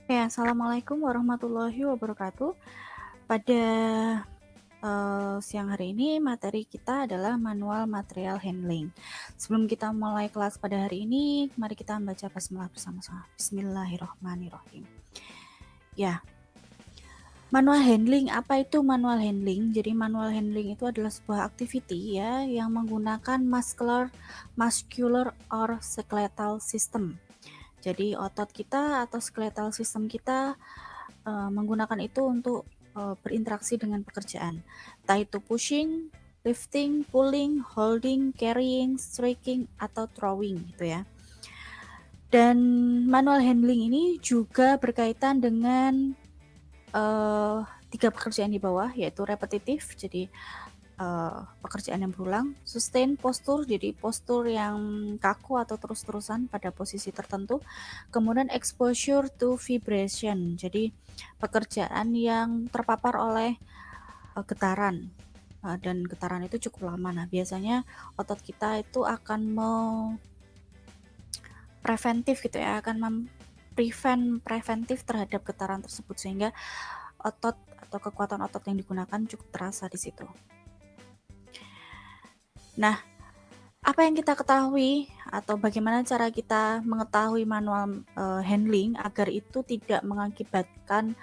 Ya, assalamualaikum warahmatullahi wabarakatuh. Pada siang hari ini materi kita adalah manual material handling. Sebelum kita mulai kelas pada hari ini, mari kita membaca basmalah bersama-sama. Bismillahirrahmanirrahim. Ya, manual handling, apa itu manual handling? Jadi manual handling itu adalah sebuah activity ya yang menggunakan muscular or skeletal system. Jadi otot kita atau skeletal system kita menggunakan itu untuk berinteraksi dengan pekerjaan, entah itu pushing, lifting, pulling, holding, carrying, striking, atau throwing gitu ya. Dan manual handling ini juga berkaitan dengan 3 pekerjaan di bawah, yaitu repetitif, jadi pekerjaan yang berulang, sustain postur, jadi postur yang kaku atau terus-terusan pada posisi tertentu, kemudian exposure to vibration, jadi pekerjaan yang terpapar oleh getaran, dan getaran itu cukup lama. Nah, biasanya otot kita itu akan preventif gitu ya, akan preventif terhadap getaran tersebut, sehingga otot atau kekuatan otot yang digunakan cukup terasa di situ. Nah, apa yang kita ketahui atau bagaimana cara kita mengetahui manual handling agar itu tidak mengakibatkan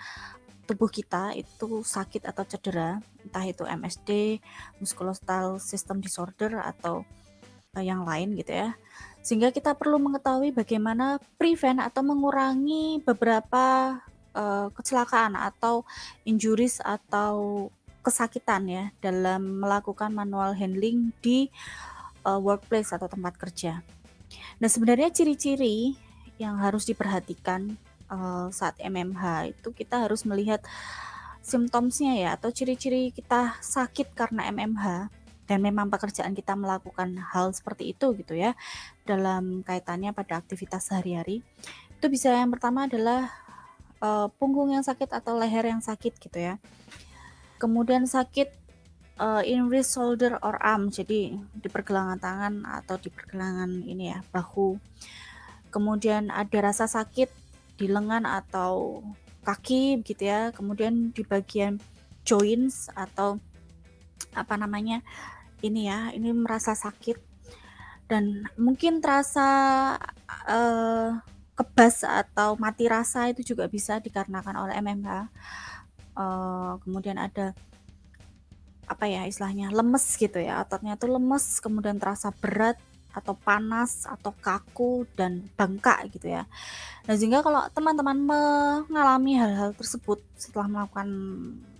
tubuh kita itu sakit atau cedera, entah itu MSD, musculoskeletal system disorder, atau yang lain gitu ya. Sehingga kita perlu mengetahui bagaimana prevent atau mengurangi beberapa kecelakaan atau injuries atau kesakitan ya dalam melakukan manual handling di workplace atau tempat kerja. Nah, sebenarnya ciri-ciri yang harus diperhatikan saat MMH itu kita harus melihat simptomsnya ya, atau ciri-ciri kita sakit karena MMH dan memang pekerjaan kita melakukan hal seperti itu gitu ya dalam kaitannya pada aktivitas sehari-hari. Itu bisa, yang pertama adalah punggung yang sakit atau leher yang sakit gitu ya. Kemudian sakit in wrist, shoulder, or arm, jadi di pergelangan tangan atau di pergelangan ini ya, bahu. Kemudian ada rasa sakit di lengan atau kaki gitu ya. Kemudian di bagian joints atau apa namanya, ini ya, ini merasa sakit dan mungkin terasa kebas atau mati rasa, itu juga bisa dikarenakan oleh MMH. Kemudian ada apa ya istilahnya, lemes gitu ya, ototnya tuh lemes, kemudian terasa berat atau panas atau kaku dan bengkak gitu ya. Nah, sehingga kalau teman-teman mengalami hal-hal tersebut setelah melakukan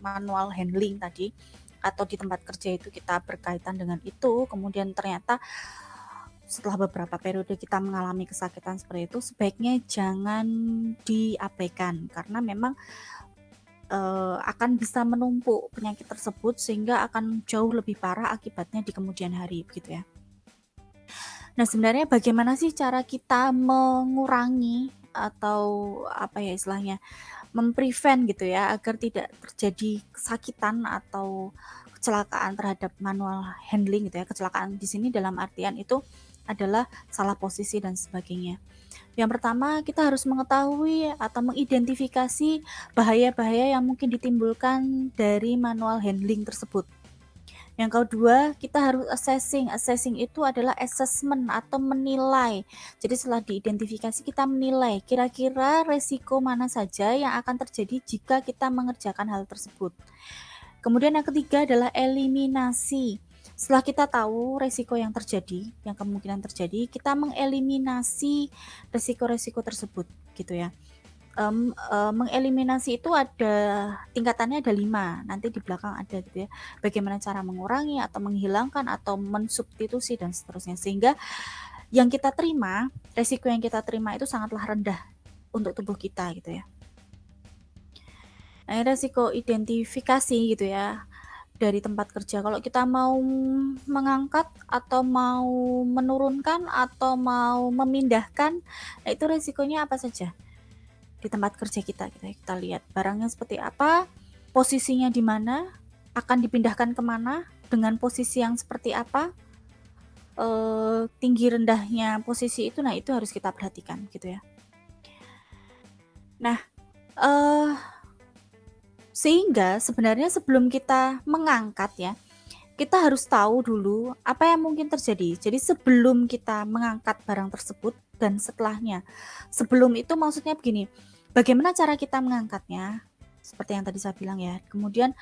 manual handling tadi atau di tempat kerja itu kita berkaitan dengan itu, kemudian ternyata setelah beberapa periode kita mengalami kesakitan seperti itu, sebaiknya jangan diabaikan karena memang akan bisa menumpuk penyakit tersebut sehingga akan jauh lebih parah akibatnya di kemudian hari begitu ya. Nah, sebenarnya bagaimana sih cara kita mengurangi atau apa ya istilahnya, memprevent gitu ya agar tidak terjadi kesakitan atau kecelakaan terhadap manual handling gitu ya. Kecelakaan di sini dalam artian itu adalah salah posisi dan sebagainya. Yang pertama, kita harus mengetahui atau mengidentifikasi bahaya-bahaya yang mungkin ditimbulkan dari manual handling tersebut. Yang kedua, kita harus assessing. Assessing itu adalah assessment atau menilai. Jadi setelah diidentifikasi, kita menilai kira-kira resiko mana saja yang akan terjadi jika kita mengerjakan hal tersebut. Kemudian yang ketiga adalah eliminasi. Setelah kita tahu resiko yang terjadi, yang kemungkinan terjadi, kita mengeliminasi resiko-resiko tersebut gitu ya. Mengeliminasi itu ada tingkatannya, ada 5, nanti di belakang ada gitu ya. Bagaimana cara mengurangi atau menghilangkan atau mensubstitusi dan seterusnya. Sehingga yang kita terima, resiko yang kita terima itu sangatlah rendah untuk tubuh kita gitu ya. Nah, resiko identifikasi gitu ya dari tempat kerja. Kalau kita mau mengangkat atau mau menurunkan atau mau memindahkan, nah itu resikonya apa saja di tempat kerja kita gitu ya. Kita lihat barangnya seperti apa, posisinya di mana, akan dipindahkan kemana, dengan posisi yang seperti apa, tinggi rendahnya posisi itu, nah itu harus kita perhatikan gitu ya. Nah, Eee, Sehingga sebenarnya sebelum kita mengangkat ya, kita harus tahu dulu apa yang mungkin terjadi. Jadi sebelum kita mengangkat barang tersebut dan setelahnya. Sebelum itu maksudnya begini, bagaimana cara kita mengangkatnya? Seperti yang tadi saya bilang ya. Kemudian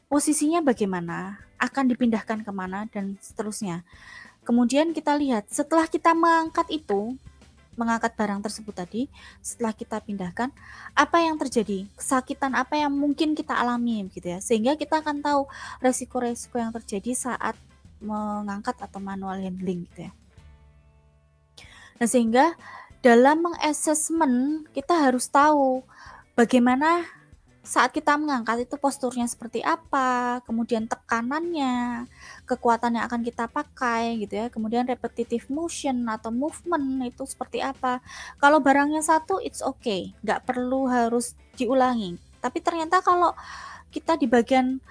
posisinya bagaimana, akan dipindahkan kemana, dan seterusnya. Kemudian kita lihat setelah kita mengangkat barang tersebut tadi, setelah kita pindahkan, apa yang terjadi, kesakitan apa yang mungkin kita alami gitu ya, sehingga kita akan tahu resiko-resiko yang terjadi saat mengangkat atau manual handling gitu ya. Nah, sehingga dalam mengassessment kita harus tahu bagaimana saat kita mengangkat itu posturnya seperti apa, kemudian tekanannya, kekuatan yang akan kita pakai gitu ya, kemudian repetitive motion atau movement itu seperti apa. Kalau barangnya satu, it's okay, nggak perlu harus diulangi. Tapi ternyata kalau kita di bagian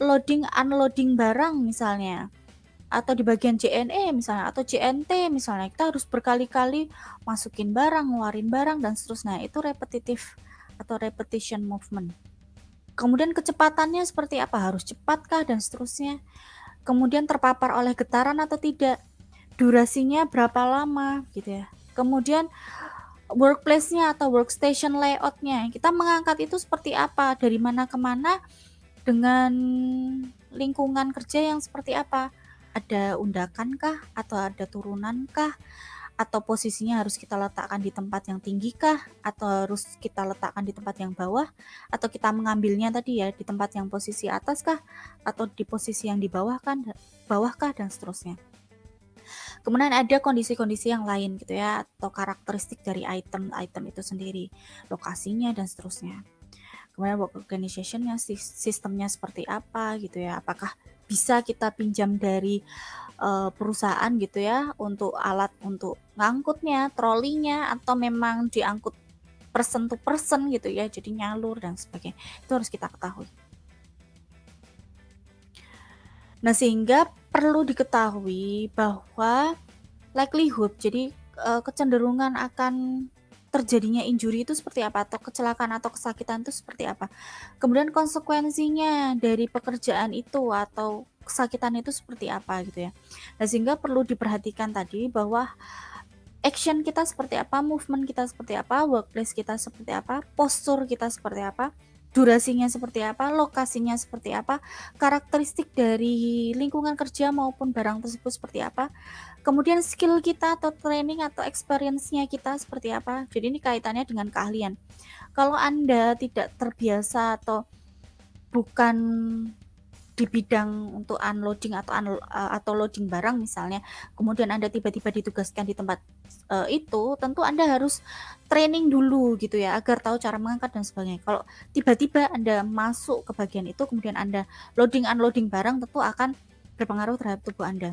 loading unloading barang misalnya, atau di bagian JNE misalnya, atau JNT misalnya, kita harus berkali-kali masukin barang, ngeluarin barang, dan seterusnya. Itu repetitive atau repetition movement. Kemudian kecepatannya seperti apa, harus cepatkah, dan seterusnya. Kemudian terpapar oleh getaran atau tidak, durasinya berapa lama gitu ya. Kemudian workplace-nya atau workstation layout-nya, kita mengangkat itu seperti apa, dari mana ke mana, dengan lingkungan kerja yang seperti apa, ada undakan kah, atau ada turunan kah, atau posisinya harus kita letakkan di tempat yang tinggi kah, atau harus kita letakkan di tempat yang bawah, atau kita mengambilnya tadi ya di tempat yang posisi atas kah, atau di posisi yang di bawah kah, dan seterusnya. Kemudian ada kondisi-kondisi yang lain gitu ya, atau karakteristik dari item itu sendiri, lokasinya, dan seterusnya. Kemudian work organization-nya, sistemnya seperti apa gitu ya, apakah bisa kita pinjam dari perusahaan gitu ya untuk alat untuk ngangkutnya, trolinya, atau memang diangkut person to person gitu ya, jadi nyalur dan sebagainya. Itu harus kita ketahui. Nah, sehingga perlu diketahui bahwa likelihood, jadi kecenderungan akan terjadinya injury itu seperti apa, atau kecelakaan atau kesakitan itu seperti apa. Kemudian konsekuensinya dari pekerjaan itu atau kesakitan itu seperti apa gitu ya. Nah, sehingga perlu diperhatikan tadi bahwa action kita seperti apa, movement kita seperti apa, workplace kita seperti apa, postur kita seperti apa, durasinya seperti apa, lokasinya seperti apa, karakteristik dari lingkungan kerja maupun barang tersebut seperti apa, kemudian skill kita atau training atau experience-nya kita seperti apa. Jadi ini kaitannya dengan keahlian. Kalau Anda tidak terbiasa atau bukan di bidang untuk unloading atau loading barang misalnya, kemudian Anda tiba-tiba ditugaskan di tempat itu, tentu Anda harus training dulu gitu ya, agar tahu cara mengangkat dan sebagainya. Kalau tiba-tiba Anda masuk ke bagian itu, kemudian Anda loading unloading barang, tentu akan berpengaruh terhadap tubuh Anda.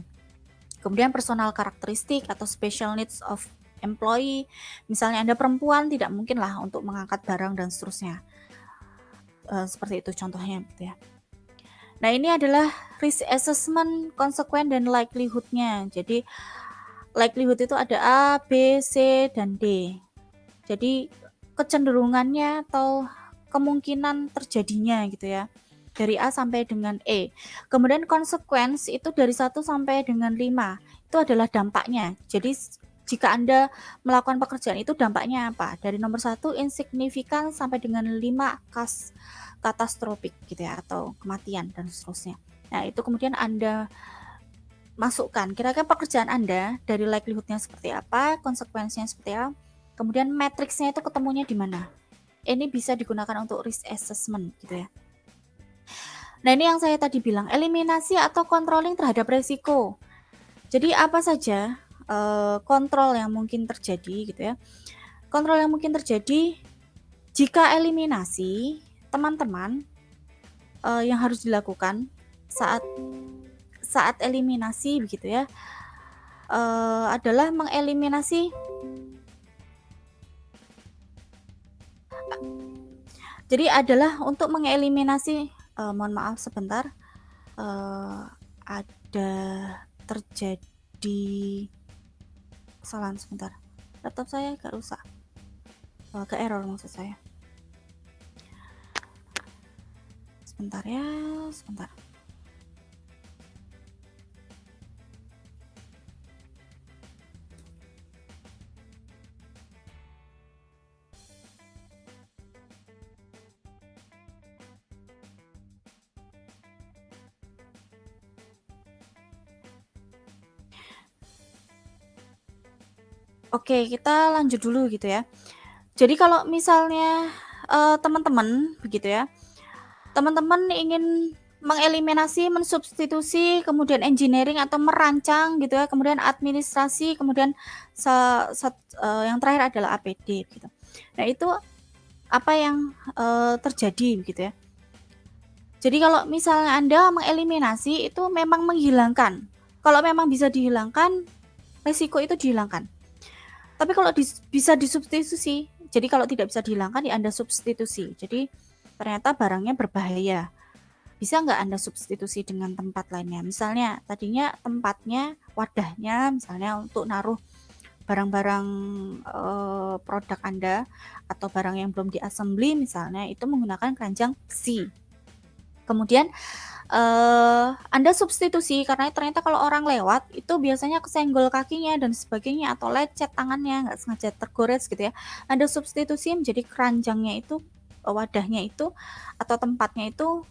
Kemudian personal karakteristik atau special needs of employee, misalnya Anda perempuan, tidak mungkin lah untuk mengangkat barang dan seterusnya. Seperti itu contohnya gitu ya. Nah, ini adalah risk assessment, konsekuen, dan likelihood-nya. Jadi likelihood itu ada A, B, C, dan D. Jadi kecenderungannya atau kemungkinan terjadinya gitu ya, dari A sampai dengan E. Kemudian konsekuensi itu dari 1 sampai dengan 5, itu adalah dampaknya. Jadi jika Anda melakukan pekerjaan itu dampaknya apa? Dari nomor 1 insignifikan sampai dengan 5 katastrofik gitu ya, atau kematian dan seterusnya. Nah, itu kemudian Anda masukkan kira-kira pekerjaan Anda dari likelihood-nya seperti apa, konsekuensinya seperti apa, kemudian matriksnya itu ketemunya di mana. Ini bisa digunakan untuk risk assessment gitu ya. Nah, ini yang saya tadi bilang, eliminasi atau controlling terhadap resiko. Jadi apa saja kontrol yang mungkin terjadi gitu ya. Kontrol yang mungkin terjadi jika eliminasi, teman-teman, yang harus dilakukan saat eliminasi begitu ya, adalah mengeliminasi. Jadi adalah untuk mengeliminasi, mohon maaf sebentar, ada terjadi kesalahan sebentar. Laptop saya agak rusak, ke error maksud saya. Sebentar ya, sebentar. Oke, kita lanjut dulu gitu ya. Jadi kalau misalnya, teman-teman begitu ya, teman-teman ingin mengeliminasi, mensubstitusi, kemudian engineering atau merancang gitu ya, kemudian administrasi, kemudian yang terakhir adalah APD gitu. Nah, itu apa yang, terjadi begitu ya. Jadi kalau misalnya Anda mengeliminasi itu memang menghilangkan. Kalau memang bisa dihilangkan, resiko itu dihilangkan. Tapi kalau bisa disubstitusi, jadi kalau tidak bisa dihilangkan ya Anda substitusi. Jadi ternyata barangnya berbahaya. Bisa nggak Anda substitusi dengan tempat lainnya? Misalnya tadinya tempatnya, wadahnya misalnya untuk naruh barang-barang produk Anda atau barang yang belum diassembly misalnya itu menggunakan keranjang besi. Kemudian Anda substitusi karena ternyata kalau orang lewat itu biasanya kesenggol kakinya dan sebagainya atau lecet tangannya, nggak sengaja tergores gitu ya. Anda substitusi menjadi keranjangnya itu, wadahnya itu atau tempatnya itu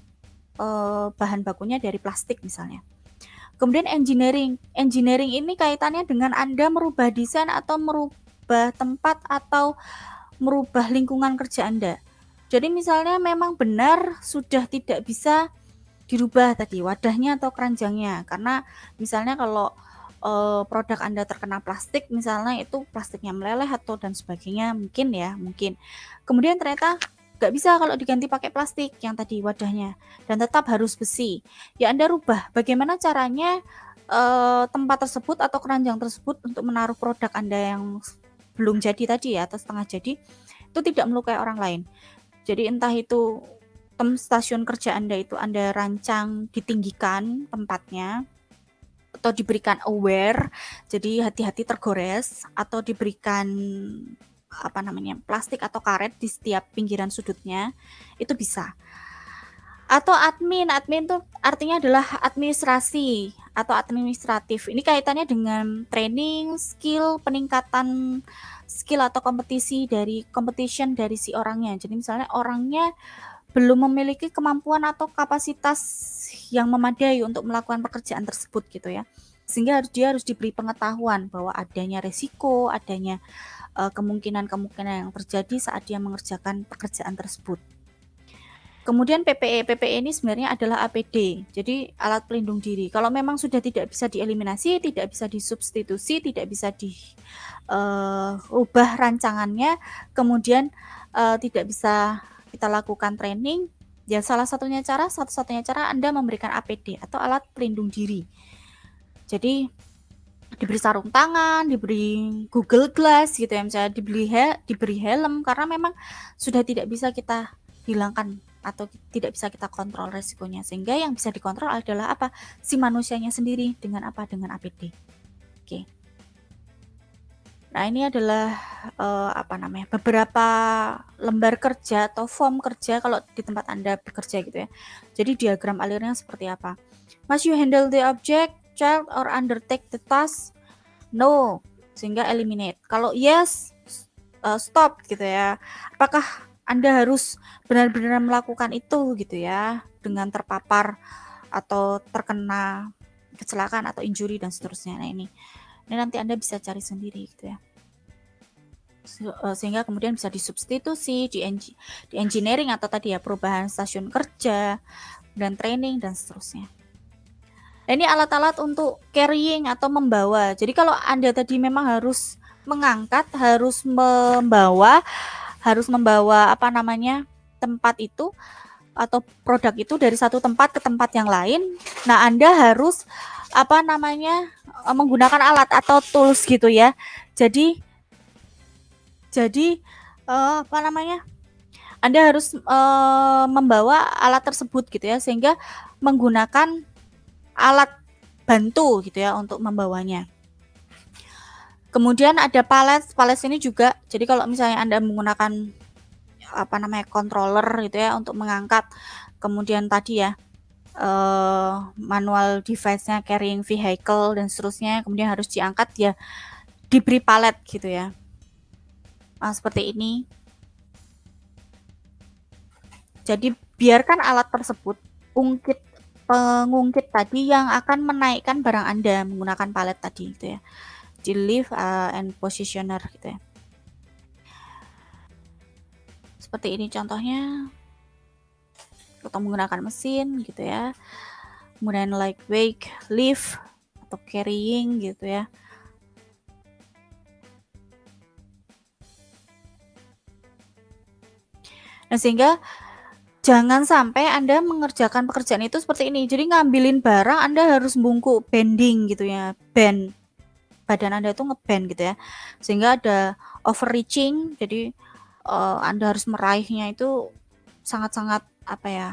bahan bakunya dari plastik misalnya. Kemudian engineering ini kaitannya dengan Anda merubah desain atau merubah tempat atau merubah lingkungan kerja Anda. Jadi misalnya memang benar sudah tidak bisa dirubah tadi wadahnya atau keranjangnya, karena misalnya kalau produk Anda terkena plastik misalnya itu plastiknya meleleh atau dan sebagainya mungkin. Kemudian ternyata nggak bisa kalau diganti pakai plastik yang tadi wadahnya dan tetap harus besi. Ya Anda rubah bagaimana caranya tempat tersebut atau keranjang tersebut untuk menaruh produk Anda yang belum jadi tadi ya atau setengah jadi itu tidak melukai orang lain. Jadi entah itu stasiun kerja Anda itu Anda rancang ditinggikan tempatnya atau diberikan aware jadi hati-hati tergores atau diberikan plastik atau karet di setiap pinggiran sudutnya itu bisa. Atau admin itu artinya adalah administrasi atau administratif. Ini kaitannya dengan training, skill, peningkatan skill atau competition dari si orangnya. Jadi misalnya orangnya belum memiliki kemampuan atau kapasitas yang memadai untuk melakukan pekerjaan tersebut gitu ya. Sehingga dia harus diberi pengetahuan bahwa adanya resiko, adanya kemungkinan-kemungkinan yang terjadi saat dia mengerjakan pekerjaan tersebut. Kemudian PPE ini sebenarnya adalah APD, jadi alat pelindung diri. Kalau memang sudah tidak bisa dieliminasi, tidak bisa disubstitusi, tidak bisa diubah rancangannya, kemudian tidak bisa kita lakukan training, ya satu-satunya cara Anda memberikan APD atau alat pelindung diri. Jadi diberi sarung tangan, diberi Google Glass gitu ya, misalnya diberi helm karena memang sudah tidak bisa kita hilangkan atau tidak bisa kita kontrol resikonya, sehingga yang bisa dikontrol adalah apa? Si manusianya sendiri dengan apa? Dengan APD. Oke. Nah, ini adalah beberapa lembar kerja atau form kerja kalau di tempat Anda bekerja gitu ya. Jadi diagram alirnya seperti apa? Must you handle the object, child, or undertake the task? No, sehingga eliminate. Kalau yes, stop gitu ya. Apakah Anda harus benar-benar melakukan itu gitu ya, dengan terpapar atau terkena kecelakaan atau injury dan seterusnya. Nah, ini nanti Anda bisa cari sendiri gitu ya. Sehingga kemudian bisa disubstitusi di engineering atau tadi ya perubahan stasiun kerja dan training dan seterusnya. Nah, ini alat-alat untuk carrying atau membawa. Jadi kalau Anda tadi memang harus mengangkat, harus membawa tempat itu atau produk itu dari satu tempat ke tempat yang lain. Nah, Anda harus menggunakan alat atau tools gitu ya. Jadi Anda harus membawa alat tersebut gitu ya, sehingga menggunakan alat bantu gitu ya untuk membawanya. Kemudian ada palet ini juga. Jadi kalau misalnya Anda menggunakan controller gitu ya untuk mengangkat kemudian tadi ya, manual device-nya, carrying vehicle dan seterusnya, kemudian harus diangkat ya diberi palet gitu ya. Nah, seperti ini. Jadi biarkan alat tersebut pengungkit tadi yang akan menaikkan barang Anda menggunakan palet tadi gitu ya. Di lift and positioner gitu ya. Seperti ini contohnya. Atau menggunakan mesin gitu ya. Kemudian lightweight lift atau carrying gitu ya. Nah, sehingga jangan sampai Anda mengerjakan pekerjaan itu seperti ini. Jadi ngambilin barang Anda harus bungkuk bending gitu ya. Bend. Badan Anda itu ngebend gitu ya. Sehingga ada overreaching. Jadi Anda harus meraihnya itu sangat-sangat apa ya?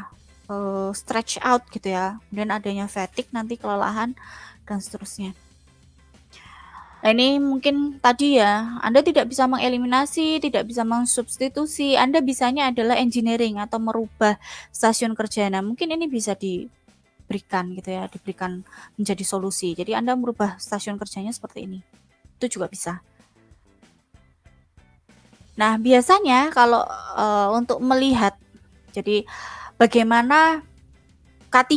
Stretch out gitu ya. Kemudian adanya fatigue, nanti kelelahan dan seterusnya. Nah, ini mungkin tadi ya, Anda tidak bisa mengeliminasi, tidak bisa mensubstitusi, Anda bisanya adalah engineering atau merubah stasiun kerja. Nah, mungkin ini bisa diberikan gitu ya, diberikan menjadi solusi. Jadi Anda merubah stasiun kerjanya seperti ini. Itu juga bisa. Nah, biasanya kalau untuk melihat jadi bagaimana K3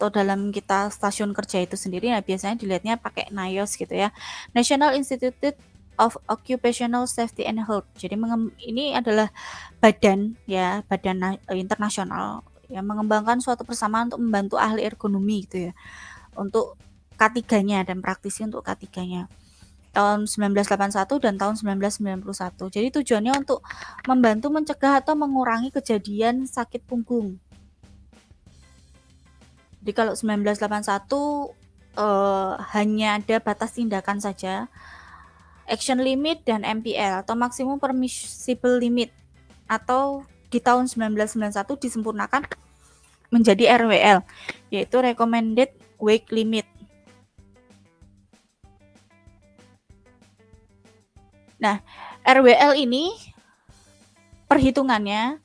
atau dalam kita stasiun kerja itu sendiri, nah biasanya dilihatnya pakai NIOSH gitu ya, National Institute of Occupational Safety and Health. Jadi ini adalah badan ya, badan internasional yang mengembangkan suatu persamaan untuk membantu ahli ergonomi gitu ya, untuk K3-nya dan praktisi untuk K3-nya. Tahun 1981 dan tahun 1991. Jadi tujuannya untuk membantu mencegah atau mengurangi kejadian sakit punggung. Jadi kalau 1981 hanya ada batas tindakan saja, action limit dan MPL atau maximum permissible limit, atau di tahun 1991 disempurnakan menjadi RWL, yaitu recommended weight limit. Nah, RWL ini perhitungannya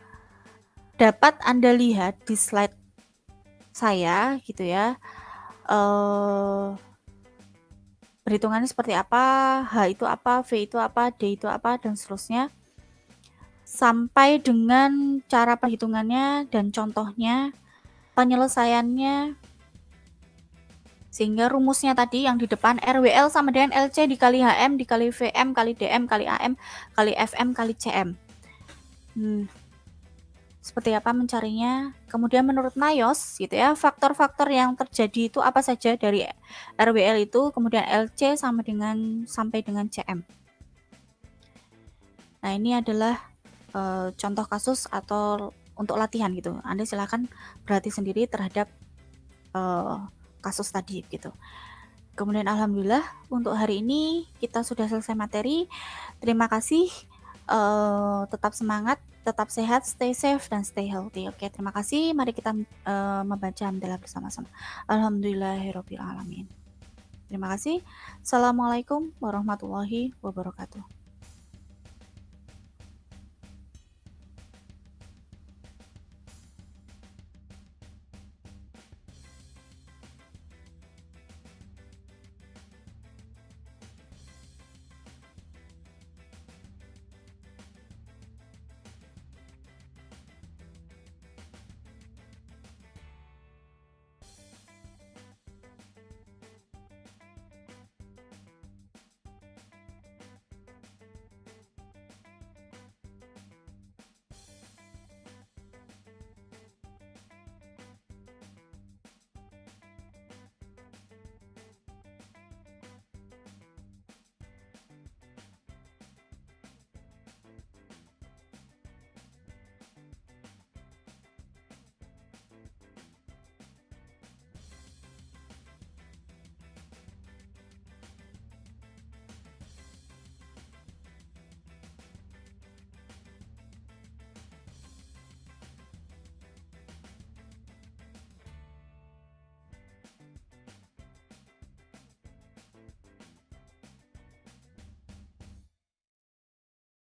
dapat Anda lihat di slide saya gitu ya. Perhitungannya seperti apa, H itu apa, V itu apa, D itu apa, dan seterusnya. Sampai dengan cara perhitungannya dan contohnya, penyelesaiannya, sehingga rumusnya tadi yang di depan, RWL sama dengan LC dikali HM dikali VM kali DM kali AM kali FM kali CM. Seperti apa mencarinya? Kemudian menurut NIOSH gitu ya, faktor-faktor yang terjadi itu apa saja dari RWL itu, kemudian LC sampai dengan CM. Nah, ini adalah contoh kasus atau untuk latihan gitu. Anda silakan berhati sendiri terhadap kasus tadi gitu. Kemudian alhamdulillah untuk hari ini kita sudah selesai materi. Terima kasih. Tetap semangat, tetap sehat, stay safe dan stay healthy. Oke, terima kasih. Mari kita membaca hamdalah bersama-sama. Alhamdulillahirabbil alamin. Terima kasih. Assalamualaikum warahmatullahi wabarakatuh.